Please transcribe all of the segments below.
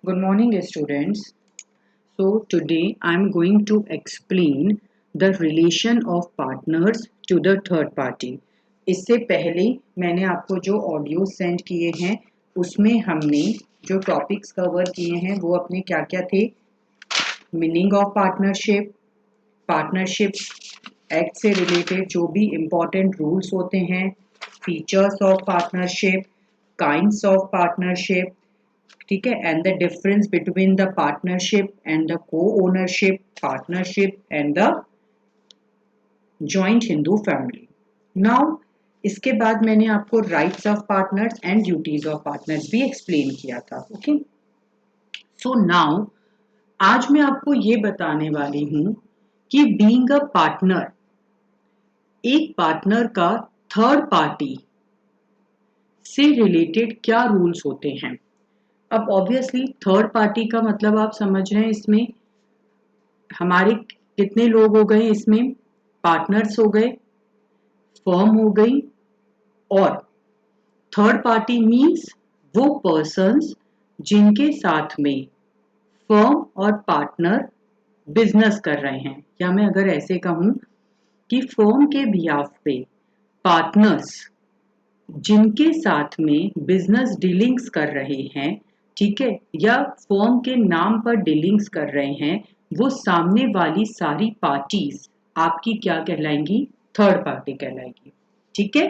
Good morning, students. So, today I'm going to explain the relation of partners to the third party. इससे पहले मैंने आपको जो audio send किए हैं उसमें हमने जो टॉपिक्स कवर किए हैं वो अपने क्या क्या थे। Meaning of partnership, partnership act से रिलेटेड जो भी इम्पोर्टेंट रूल्स होते हैं, features of partnership, kinds of partnership, ठीक है, and the difference between the partnership and the co ownership, partnership and the joint Hindu family. Now इसके बाद मैंने आपको rights of partners and duties of partners भी explain किया था। ओके, सो नाउ आज मैं आपको ये बताने वाली हूं कि बीइंग अ पार्टनर, एक पार्टनर का थर्ड पार्टी से रिलेटेड क्या रूल्स होते हैं। अब ऑब्वियसली थर्ड पार्टी का मतलब आप समझ रहे हैं, इसमें हमारे कितने लोग हो गए, इसमें पार्टनर्स हो गए, फर्म हो गई, और थर्ड पार्टी मींस वो पर्सन्स जिनके साथ में फर्म और पार्टनर बिजनेस कर रहे हैं। या मैं अगर ऐसे कहूं कि फर्म के बिहाफ पे पार्टनर्स जिनके साथ में बिजनेस डीलिंग्स कर रहे हैं, ठीक है, या फर्म के नाम पर डीलिंग्स कर रहे हैं, वो सामने वाली सारी पार्टीज आपकी क्या कहलाएंगी, थर्ड पार्टी कहलाएगी। ठीक है,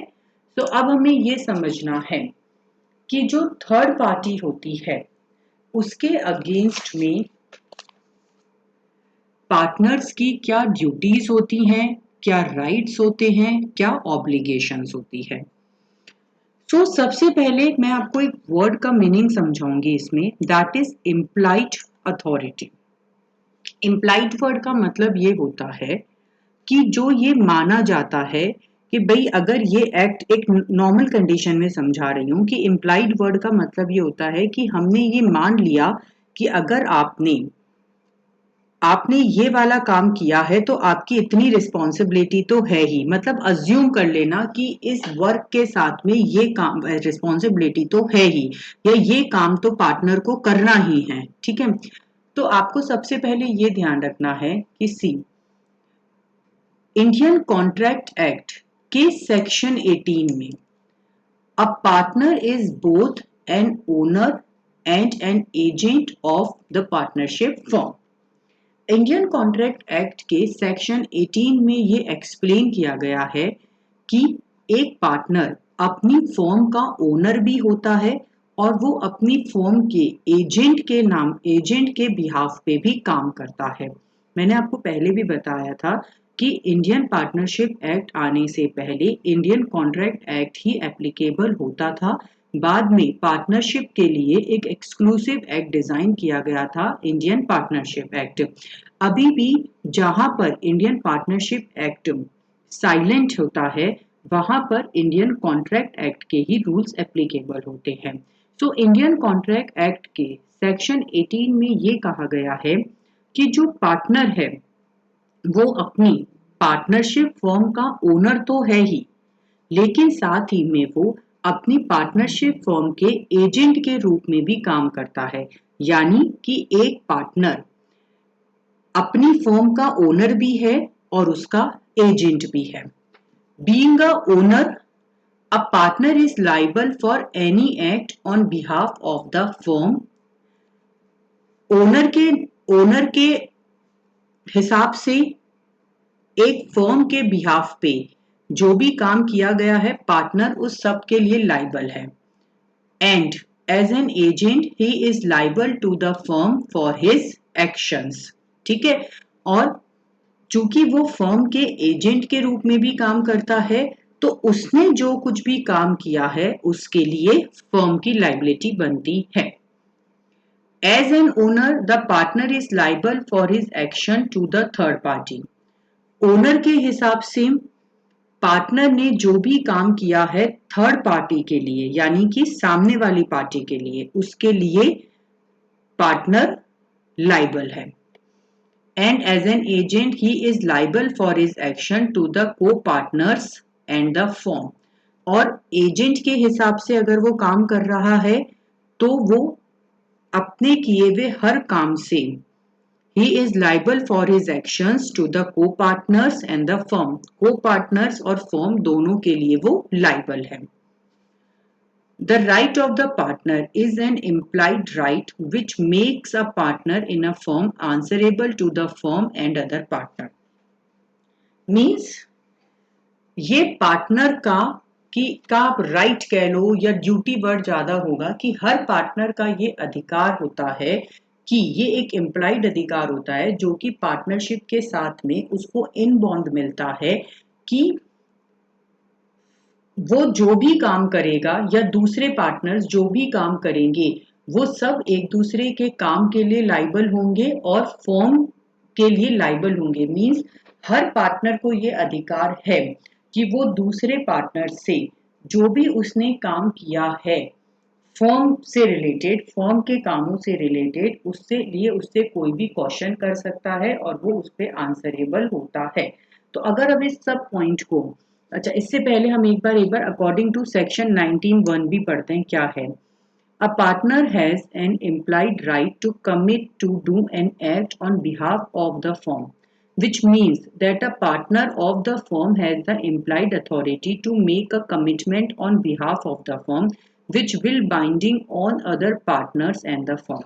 तो अब हमें ये समझना है कि जो थर्ड पार्टी होती है उसके अगेंस्ट में पार्टनर्स की क्या ड्यूटीज होती हैं, क्या राइट्स होते हैं, क्या ऑब्लिगेशंस होती है। तो सबसे पहले मैं आपको एक वर्ड का मीनिंग समझाऊंगी इसमें, that is implied authority. Implied word का मतलब ये होता है कि जो ये माना जाता है कि भाई अगर ये एक्ट, एक नॉर्मल कंडीशन में समझा रही हूँ कि इम्प्लाइड वर्ड का मतलब ये होता है कि हमने ये मान लिया कि अगर आपने ये वाला काम किया है तो आपकी इतनी रिस्पॉन्सिबिलिटी तो है ही, मतलब अज्यूम कर लेना कि इस वर्क के साथ में ये काम रिस्पॉन्सिबिलिटी तो है ही, या ये काम तो पार्टनर को करना ही है। ठीक है, तो आपको सबसे पहले ये ध्यान रखना है कि सी इंडियन कॉन्ट्रैक्ट एक्ट के सेक्शन 18 में a partner is both an owner and an agent of the partnership firm. Indian contract act के सेक्शन 18 में ये एक्सप्लेन किया गया है कि एक पार्टनर अपनी फर्म का ओनर भी होता है और वो अपनी फर्म के एजेंट के बिहाफ पे भी काम करता है। मैंने आपको पहले भी बताया था कि इंडियन पार्टनरशिप एक्ट आने से पहले इंडियन कॉन्ट्रैक्ट एक्ट ही एप्लीकेबल होता था। बाद में पार्टनरशिप के लिए एक एक्सक्लूसिव एक्ट डिजाइन किया गया था, इंडियन पार्टनरशिप एक्ट। अभी भी जहां पर इंडियन पार्टनरशिप एक्ट साइलेंट होता है वहां पर इंडियन कॉन्ट्रैक्ट एक्ट के ही रूल्स एप्लीकेबल होते हैं। सो इंडियन कॉन्ट्रैक्ट एक्ट के सेक्शन 18 में ये कहा गया है कि जो पार्टनर है वो अपनी पार्टनरशिप फर्म का ओनर तो है ही, लेकिन साथ ही में वो अपनी पार्टनरशिप फर्म के एजेंट के रूप में भी काम करता है। यानी कि एक पार्टनर अपनी फर्म का ओनर भी है और उसका एजेंट भी है। Being a owner, a partner is liable for any act on behalf of the firm. Owner के हिसाब से एक फर्म के बिहाफ पे जो भी काम किया गया है पार्टनर उस सब के लिए लाइबल है। And as an agent he is liable to the firm for his actions. ठीक है, और चूंकि वो फर्म के एजेंट के रूप में भी काम करता है तो उसने जो कुछ भी काम किया है उसके लिए फर्म की लाइबिलिटी बनती है। As an owner the partner is liable for his action to the third party. Owner के हिसाब से पार्टनर ने जो भी काम किया है थर्ड पार्टी के लिए, यानी कि सामने वाली पार्टी के लिए, उसके लिए पार्टनर लाइबल है। And as an agent he is liable for his action to the copartners and the firm. और एजेंट के हिसाब से अगर वो काम कर रहा है तो वो अपने किए हुए हर काम से he is liable for his actions to the co-partners and the firm. Co-partners और firm दोनों के लिए वो liable है. The right of the partner is an implied right which makes a partner in a firm answerable to the firm and other partner. Means ये partner का आप right कह लो या ड्यूटी वर्ड ज्यादा होगा कि हर पार्टनर का ये अधिकार होता है कि ये एक इम्प्लाइड अधिकार होता है जो कि पार्टनरशिप के साथ में उसको इन बॉन्ड मिलता है कि वो जो भी काम करेगा या दूसरे पार्टनर्स जो भी काम करेंगे वो सब एक दूसरे के काम के लिए लाइबल होंगे और फॉर्म के लिए लाइबल होंगे. मींस हर पार्टनर को ये अधिकार है कि वो दूसरे पार्टनर से जो भी उसने काम किया है फॉर्म से रिलेटेड, फॉर्म के कामों से रिलेटेड, उससे लिए उससे कोई भी क्वेश्चन कर सकता है और वो उस पर आंसरेबल होता है. तो अगर अब इस सब पॉइंट को, अच्छा इससे पहले हम एक बार अकॉर्डिंग टू सेक्शन 19(1) भी पढ़ते हैं क्या है. A partner has an implied right to commit to do an act on behalf of the firm, which means that a partner of the firm has the implied authority to make a commitment on behalf of the firm, which will binding on other partners and the firm.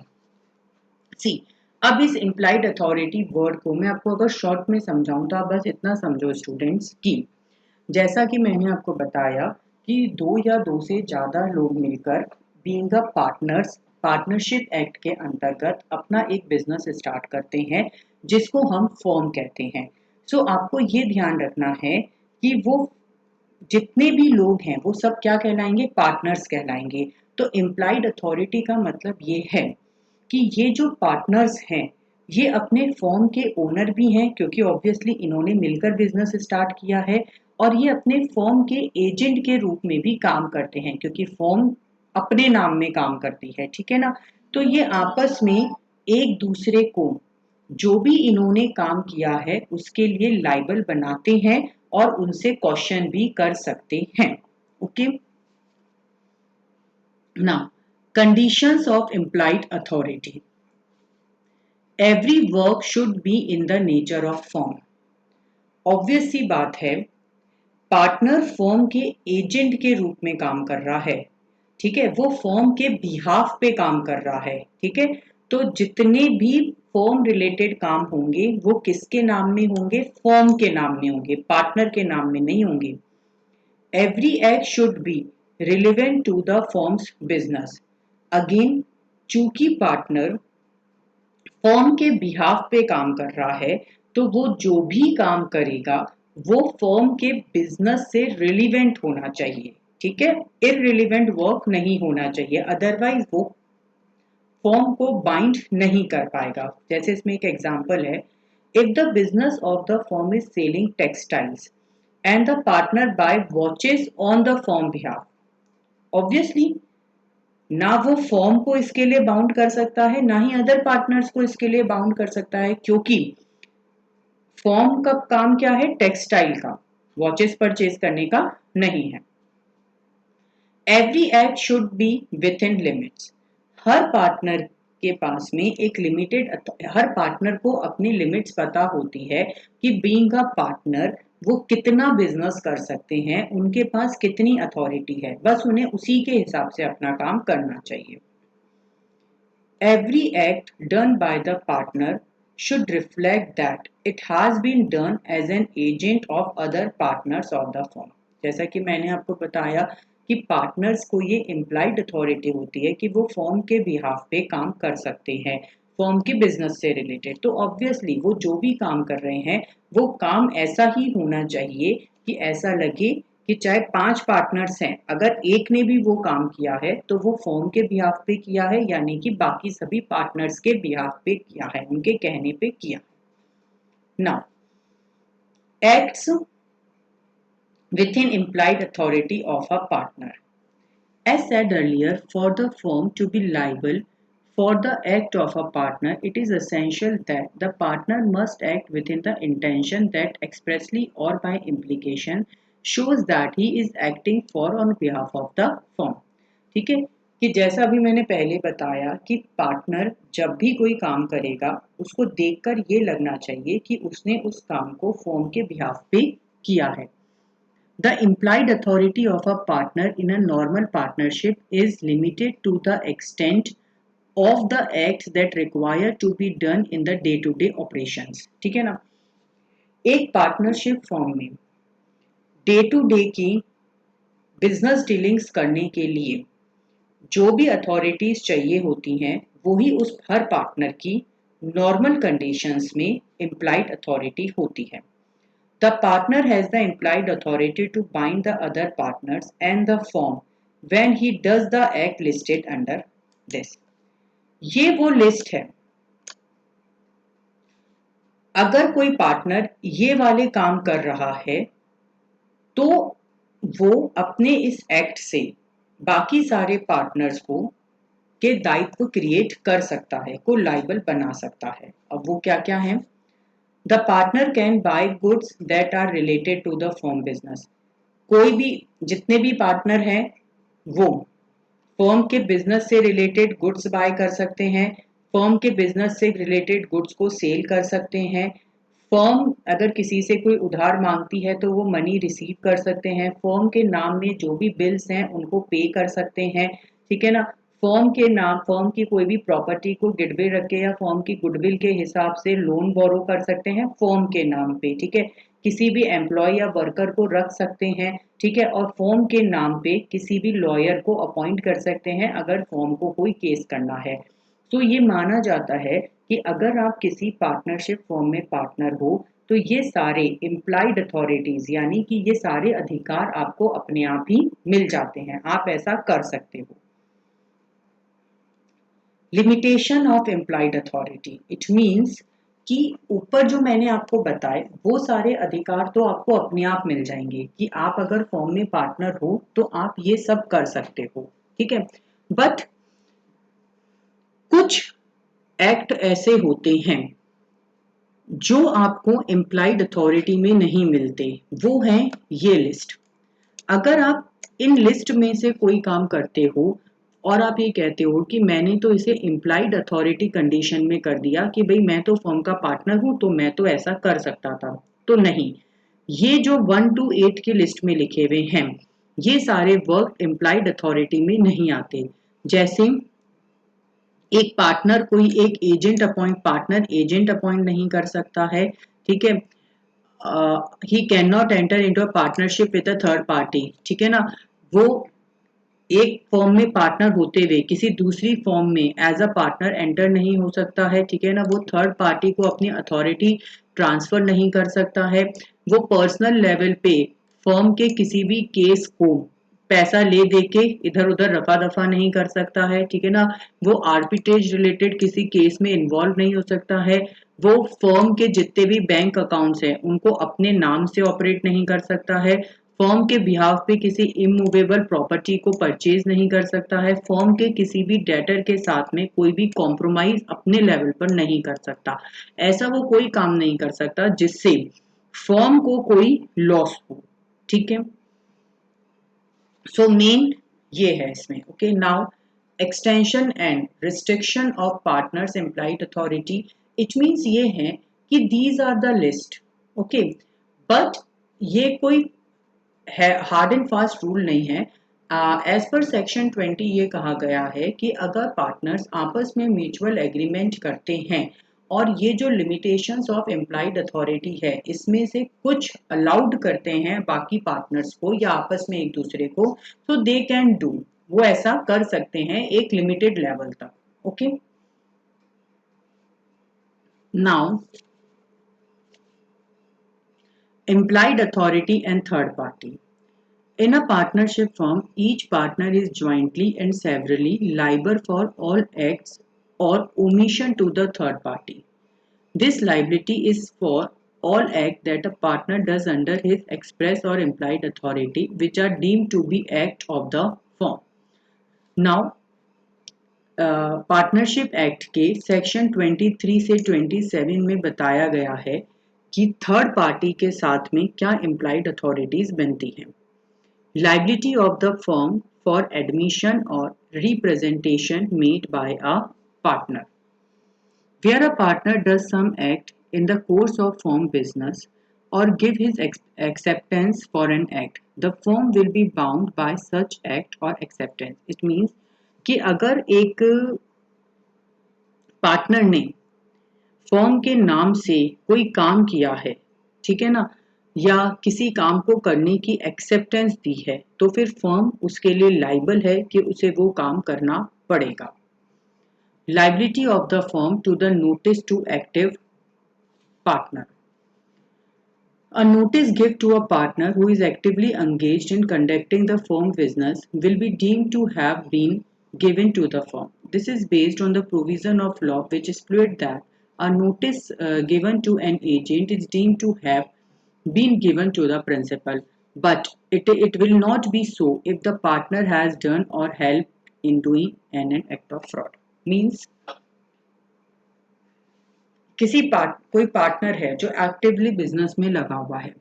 See, अब इस implied authority word को मैं आपको अगर short में समझाऊं तो आप बस इतना समझो स्टूडेंट्स कि जैसा कि मैंने आपको बताया कि दो या दो से ज़्यादा लोग मिलकर being a partners partnership act के अंतर्गत अपना एक बिजनेस स्टार्ट करते हैं जिसको हम फॉर्म कहते हैं. सो आपको ये ध्यान रखना है कि वो जितने भी लोग हैं वो सब क्या कहलाएंगे, पार्टनर्स कहलाएंगे. तो इम्प्लाइड अथॉरिटी का मतलब ये है कि ये जो पार्टनर्स हैं ये अपने फॉर्म के ओनर भी हैं क्योंकि ऑब्वियसली इन्होंने मिलकर बिजनेस स्टार्ट किया है और ये अपने फॉर्म के एजेंट के रूप में भी काम करते हैं क्योंकि फॉर्म अपने नाम में काम करती है. ठीक है ना. तो ये आपस में एक दूसरे को जो भी इन्होंने काम किया है उसके लिए लाइबल बनाते हैं और उनसे क्वेश्चन भी कर सकते हैं. Okay. Now conditions of implied authority. Every work should be in the nature of form. Obvious सी बात है पार्टनर फॉर्म के एजेंट के रूप में काम कर रहा है. ठीक है. वो फॉर्म के बिहाफ पे काम कर रहा है. ठीक है. तो जितने भी फॉर्म रिलेटेड काम होंगे वो किसके नाम में होंगे, फॉर्म के नाम में होंगे, पार्टनर के नाम में नहीं होंगे. Every act should be relevant to the firm's business. Again चूंकि पार्टनर फॉर्म के बिहाफ पे काम कर रहा है तो वो जो भी काम करेगा वो फॉर्म के बिजनेस से रिलेवेंट होना चाहिए. ठीक है. इररिलेवेंट वर्क नहीं होना चाहिए अदरवाइज वो फॉर्म को बाइंड नहीं कर पाएगा. जैसे इसमें एक एग्जांपल है, if the business of the form is selling textiles and the partner by watches on the form behalf, obviously ना वो फॉर्म को इसके लिए बाउंड कर सकता है ना ही अदर पार्टनर्स को इसके लिए बाउंड कर सकता है क्योंकि फॉर्म का काम क्या है, टेक्सटाइल का, वॉचेस परचेज करने का नहीं है. Every act should B with in limits. Her partner के पास में एक लिमिटेड, हर पार्टनर को अपनी लिमिट्स पता होती है कि बीइंग अ पार्टनर वो कितना बिजनेस कर सकते हैं, उनके पास कितनी अथॉरिटी है, बस उन्हें उसी के हिसाब से अपना काम करना चाहिए. Every act done by the partner should reflect that it has been done as an agent of other partners of the firm. जैसा कि मैंने आपको बताया कि पार्टनर्स को ये इम्प्लाइड अथॉरिटी होती है कि वो फॉर्म के बिहाफ पे काम कर सकते हैं फॉर्म के बिजनेस से रिलेटेड. तो ऑब्वियसली वो जो भी काम कर रहे हैं वो काम ऐसा ही होना चाहिए कि ऐसा लगे कि चाहे 5 पार्टनर्स हैं अगर एक ने भी वो काम किया है तो वो फॉर्म के बिहाफ पे किया है यानी कि बाकी सभी पार्टनर्स के बिहाफ पे किया है, उनके कहने पे किया. Now acts within implied authority of a partner. As said earlier, for the firm to be liable for the act of a partner, it is essential that the partner must act within the intention that expressly or by implication shows that he is acting for on behalf of the firm. ठीक है. कि जैसा अभी मैंने पहले बताया कि partner जब भी कोई काम करेगा उसको देखकर ये लगना चाहिए कि उसने उस काम को फर्म के बिहाफ पे किया है. The implied authority of a partner in a normal partnership is limited to the extent of the acts that require to be done in the day-to-day operations. ठीक है ना. एक पार्टनरशिप फॉर्म में day to day की business dealings करने के लिए जो भी अथॉरिटीज चाहिए होती हैं वही उस हर पार्टनर की नॉर्मल कंडीशंस में इम्प्लाइड अथॉरिटी होती है. The partner has the implied authority to bind the other partners and the firm when he does the act listed under this. ये वो लिस्ट है. अगर कोई पार्टनर ये वाले काम कर रहा है तो वो अपने इस एक्ट से बाकी सारे पार्टनर्स को के दायित्व क्रिएट कर सकता है, को लाइबल बना सकता है. अब वो क्या क्या है? The partner can buy goods that are related to the firm business. कोई भी जितने भी पार्टनर हैं वो फर्म के बिजनेस से रिलेटेड गुड्स बाय कर सकते हैं, फर्म के बिजनेस से रिलेटेड गुड्स को सेल कर सकते हैं, फर्म अगर किसी से कोई उधार मांगती है तो वो मनी रिसीव कर सकते हैं, फर्म के नाम में जो भी बिल्स हैं उनको पे कर सकते हैं. ठीक है ना. फर्म के नाम फर्म की कोई भी प्रॉपर्टी को गिरवी रख के या फर्म की गुडविल के हिसाब से लोन बोरो कर सकते हैं फर्म के नाम पे. ठीक है. किसी भी एम्प्लॉय या वर्कर को रख सकते हैं. ठीक है. और फर्म के नाम पे किसी भी लॉयर को अपॉइंट कर सकते हैं अगर फर्म को कोई केस करना है. तो ये माना जाता है कि अगर आप किसी पार्टनरशिप फर्म में पार्टनर हो तो ये सारे इम्प्लाइड अथॉरिटीज यानी कि ये सारे अधिकार आपको अपने आप ही मिल जाते हैं, आप ऐसा कर सकते हो. Limitation of implied authority. It means कि ऊपर जो मैंने आपको बताए वो सारे अधिकार तो आपको अपने आप मिल जाएंगे कि आप अगर फर्म में पार्टनर हो तो आप ये सब कर सकते हो. ठीक है. बट कुछ एक्ट ऐसे होते हैं जो आपको इम्प्लाइड अथॉरिटी में नहीं मिलते. वो है ये लिस्ट. अगर आप इन लिस्ट में से कोई काम करते हो और आप ये कहते हो कि मैंने तो इसे इम्प्लाइड अथॉरिटी कंडीशन में कर दिया कि भाई मैं तो फर्म का पार्टनर हूं तो मैं तो ऐसा कर सकता था, तो नहीं. ये जो 1 to 8 की लिस्ट में लिखे हुए हैं ये सारे वर्क इम्प्लाइड अथॉरिटी में नहीं आते. जैसे एक पार्टनर कोई एक पार्टनर एजेंट अपॉइंट नहीं कर सकता है. ठीक है. He can not enter into a partnership with a third party. ठीक है ना. वो एक फर्म में पार्टनर होते हुए किसी दूसरी फर्म में एज अ पार्टनर एंटर नहीं हो सकता है. ठीक है ना. वो थर्ड पार्टी को अपनी अथॉरिटी ट्रांसफर नहीं कर सकता है. वो पर्सनल लेवल पे फर्म के किसी भी केस को पैसा ले दे के इधर उधर रफा दफा नहीं कर सकता है. ठीक है ना. वो आर्बिट्रेज रिलेटेड किसी केस में इन्वॉल्व नहीं हो सकता है. वो फर्म के जितने भी बैंक अकाउंट्स हैं उनको अपने नाम से ऑपरेट नहीं कर सकता है. फर्म के बिहाफ पे किसी इमूवेबल प्रॉपर्टी को परचेज नहीं कर सकता है. फर्म के किसी भी डेटर के साथ में कोई भी कॉम्प्रोमाइज अपने लेवल पर नहीं कर सकता. ऐसा वो कोई काम नहीं कर सकता जिससे फर्म को कोई लॉस हो. ठीक है. सो मेन ये है इसमें. Okay. Now extension and restriction of partners implied authority. It means ये है कि these are the list. Okay. But ये कोई हार्ड एंड फास्ट रूल नहीं है. एज पर सेक्शन 20 ये कहा गया है कि अगर पार्टनर्स आपस में म्यूचुअल एग्रीमेंट करते हैं और ये जो लिमिटेशंस ऑफ एम्प्लॉयड अथॉरिटी है इसमें से कुछ अलाउड करते हैं बाकी पार्टनर्स को या आपस में एक दूसरे को, तो दे कैन डू. वो ऐसा कर सकते हैं एक लिमिटेड लेवल तक. Okay. Now implied authority and third party. In a partnership firm, each partner is jointly and severally liable for all acts or omission to the third party. This liability is for all acts that a partner does under his express or implied authority, which are deemed to be act of the firm. Now, partnership act के section 23 से 27 में बताया गया है कि third party के साथ में क्या इम्प्लाइड अथॉरिटीज बनती हैं. Liability of the firm for admission or representation made by a partner. Where a partner does some act in the course of firm business or give his acceptance for an act, the firm will be bound by such act or acceptance. It means कि अगर एक partner ने firm के नाम से कोई काम किया है, ठीक है ना, या किसी काम को करने की एक्सेप्टेंस दी है, तो फिर फर्म उसके लिए लाइबल है कि उसे वो काम करना पड़ेगा. Liability of the firm to the notice to active partner. A notice given to a partner who is actively engaged in conducting the firm business will be deemed to have been given to the firm. This is based on the provision of law which stipulates that a notice given to an agent is deemed to have been given to the principal, but it will not be so if the partner has done or helped in doing an act of fraud. Means कोई partner है जो actively business में लगा हुआ है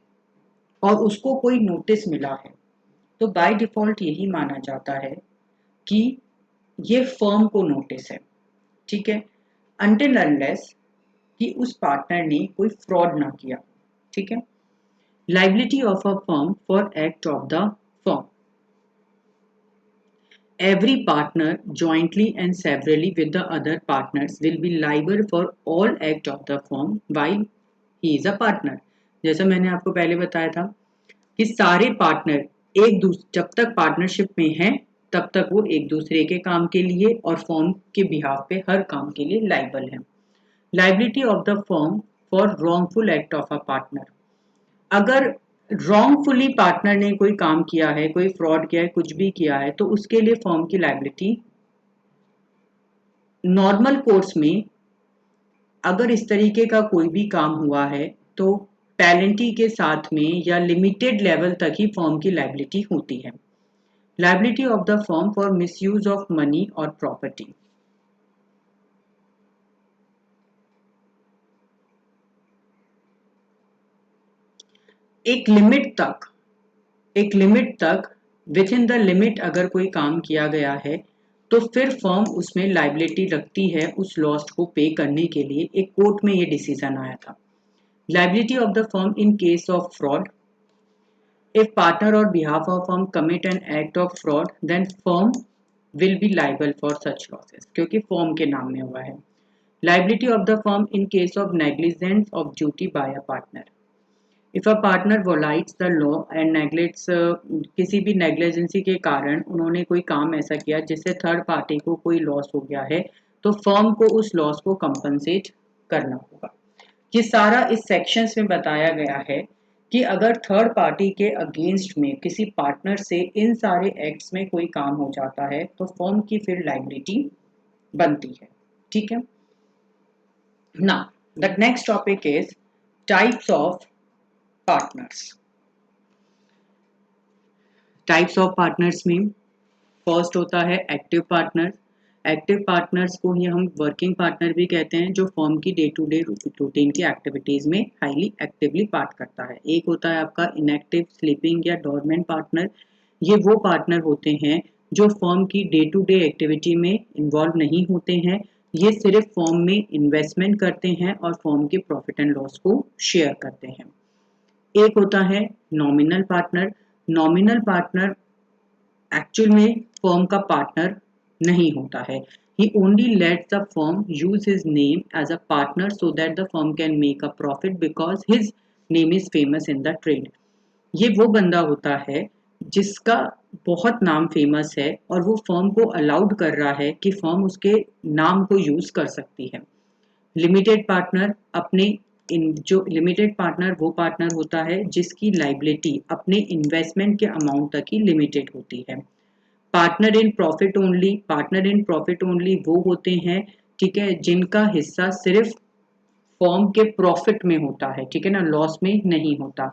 और उसको कोई नोटिस मिला है, तो बाय डिफॉल्ट यही माना जाता है कि ये फर्म को नोटिस है, ठीक है, अनटिल अनलेस कि उस पार्टनर ने कोई फ्रॉड ना किया, ठीक है. Liability of a firm for act of the firm. Every partner jointly and severally with the other partners will be liable for all act of the firm while he is a partner. जैसा मैंने आपको पहले बताया था कि सारे partner जब तक पार्टनरशिप में हैं तब तक वो एक दूसरे के काम के लिए और फर्म के बिहाफ पे हर काम के लिए लाइबल हैं. Liability of the firm for wrongful act of a partner. अगर रॉन्गफुली पार्टनर ने कोई काम किया है, कोई फ्रॉड किया है, कुछ भी किया है, तो उसके लिए फर्म की लायबिलिटी नॉर्मल कोर्स में अगर इस तरीके का कोई भी काम हुआ है तो पेनल्टी के साथ में या लिमिटेड लेवल तक ही फर्म की लायबिलिटी होती है. Liability of the firm for misuse of money और प्रॉपर्टी. एक लिमिट तक विद इन द लिमिट अगर कोई काम किया गया है तो फिर फर्म उसमें लायबिलिटी रखती है उस लॉस को पे करने के लिए. एक कोर्ट में ये डिसीजन आया था. Liability of the firm in case of fraud. If partner और behalf of firm commit an act of fraud then firm will be liable for such losses, क्योंकि फर्म के नाम में हुआ है. Liability of the firm in case of negligence of duty by a partner. If a partner violates the law and neglects, किसी भी negligence के कारण उन्होंने कोई काम ऐसा किया जिससे थर्ड पार्टी को कोई लॉस हो गया है, तो फर्म को उस लॉस को कंपनसेट करना होगा. ये सारा इस सेक्शंस में बताया गया है कि अगर थर्ड पार्टी के अगेंस्ट में किसी पार्टनर से इन सारे एक्ट्स में कोई काम हो जाता है तो फर्म की फिर लायबिलिटी बनती है, ठीक है. Now the next topic is types of partners. Types of partners में फर्स्ट होता है एक्टिव पार्टनर. एक्टिव पार्टनर्स को ही हम वर्किंग पार्टनर भी कहते हैं, जो फर्म की डे टू डे रूटीन की एक्टिविटीज में हाईली एक्टिवली पार्ट करता है. एक होता है आपका इनएक्टिव, स्लीपिंग या डोरमेंट पार्टनर. ये वो पार्टनर होते हैं जो फर्म की डे टू डे एक्टिविटी में इन्वॉल्व नहीं होते हैं. ये सिर्फ फर्म में इन्वेस्टमेंट करते हैं और फर्म के प्रॉफिट एंड लॉस को शेयर करते हैं. एक होता है nominal partner. Nominal partner actual में फर्म का पार्टनर नहीं होता है. He only lets the firm use his name as a partner so that the firm can make a profit because his name is famous in the trade. ये वो बंदा होता है जिसका बहुत नाम फेमस है और वो फर्म को अलाउड कर रहा है कि फर्म उसके नाम को यूज कर सकती है. लिमिटेड पार्टनर जो लिमिटेड पार्टनर वो पार्टनर होता है जिसकी लायबिलिटी अपने इन्वेस्टमेंट के अमाउंट तक ही लिमिटेड होती है. पार्टनर इन प्रॉफिट ओनली वो होते हैं, ठीक है, जिनका हिस्सा सिर्फ फर्म के प्रॉफिट में होता है, ठीक है ना, लॉस में नहीं होता.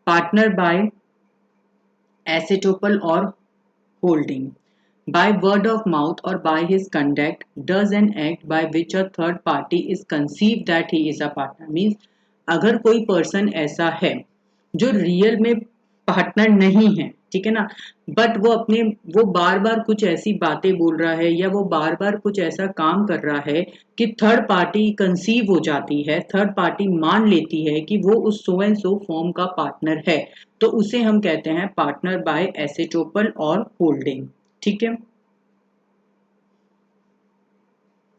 पार्टनर बाय एसेटोपल और holding. by word of mouth or by his conduct does an act by which a third party is conceived that he is a partner. Means अगर कोई पर्सन ऐसा है जो रियल में पार्टनर नहीं है, ठीक है ना। बट वो बार बार कुछ ऐसी बातें बोल रहा है या वो बार बार कुछ ऐसा काम कर रहा है कि थर्ड पार्टी कंसीव हो जाती है, थर्ड पार्टी मान लेती है कि वो उस सो एंड सो फॉर्म का पार्टनर है, तो उसे हम कहते हैं पार्टनर बाय एसेटोपल और होल्डिंग। ठीक है,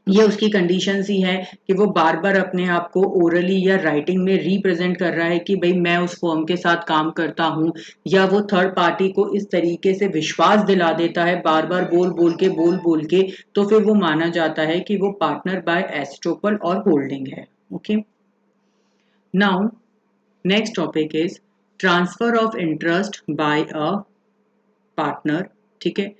ये उसकी कंडीशंस ही है कि वो बार बार अपने आप को ओरली या राइटिंग में रिप्रेजेंट कर रहा है कि भाई मैं उस फर्म के साथ काम करता हूँ, या वो थर्ड पार्टी को इस तरीके से विश्वास दिला देता है बार बार बोल बोल के, तो फिर वो माना जाता है कि वो पार्टनर बाय एस्टोपल और होल्डिंग है। Okay, now next topic is transfer of interest by a partner. ठीक है,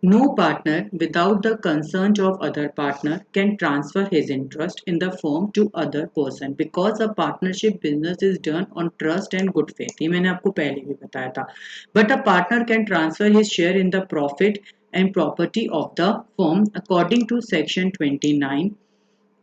no partner without the consent of other partner can transfer his interest in the firm to other person because a partnership business is done on trust and good faith। ये मैंने आपको पहले भी बताया था। But a partner can transfer his share in the profit and property of the firm according to section 29।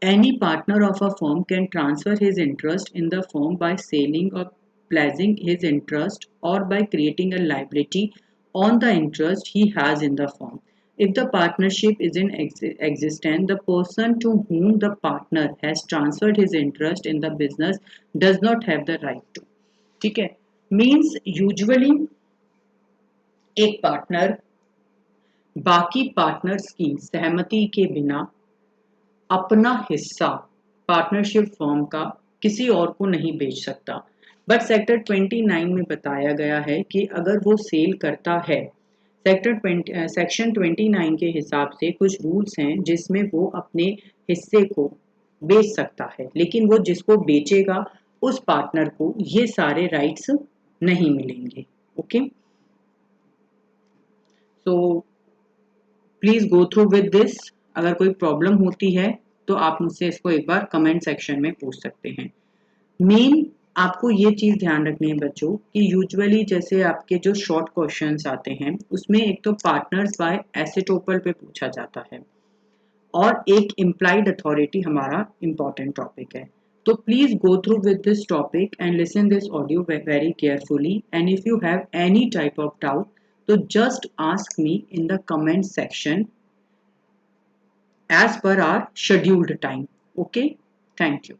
Any partner of a firm can transfer his interest in the firm by selling or pledging his interest or by creating a liability on the interest he has in the firm। If the partnership is in existence, the person to whom the partner has transferred his interest in the business does not have the right to। ठीक है, means usually एक partner बाकी partners की सहमति के बिना अपना हिस्सा पार्टनरशिप फर्म का किसी और को नहीं बेच सकता। बट सेक्टर 29 में बताया गया है कि अगर वो सेल करता है, सेक्शन 29 के हिसाब से कुछ रूल्स हैं जिसमें वो अपने हिस्से को बेच सकता है, लेकिन वो जिसको बेचेगा उस पार्टनर को ये सारे राइट्स नहीं मिलेंगे। Okay, so please go through with this. अगर कोई प्रॉब्लम होती है तो आप मुझसे इसको एक बार कमेंट सेक्शन में पूछ सकते हैं। मेन आपको ये चीज ध्यान रखनी है बच्चों कि यूजुअली जैसे आपके जो शॉर्ट क्वेश्चंस आते हैं उसमें एक तो पार्टनर्स बाय एसेटोपल पे पूछा जाता है और एक इम्प्लाइड अथॉरिटी हमारा इम्पॉर्टेंट टॉपिक है। तो please go through with this topic and listen this audio very carefully, and if you have any type of doubt तो just ask me in the comment section as per our scheduled time. Okay, thank you.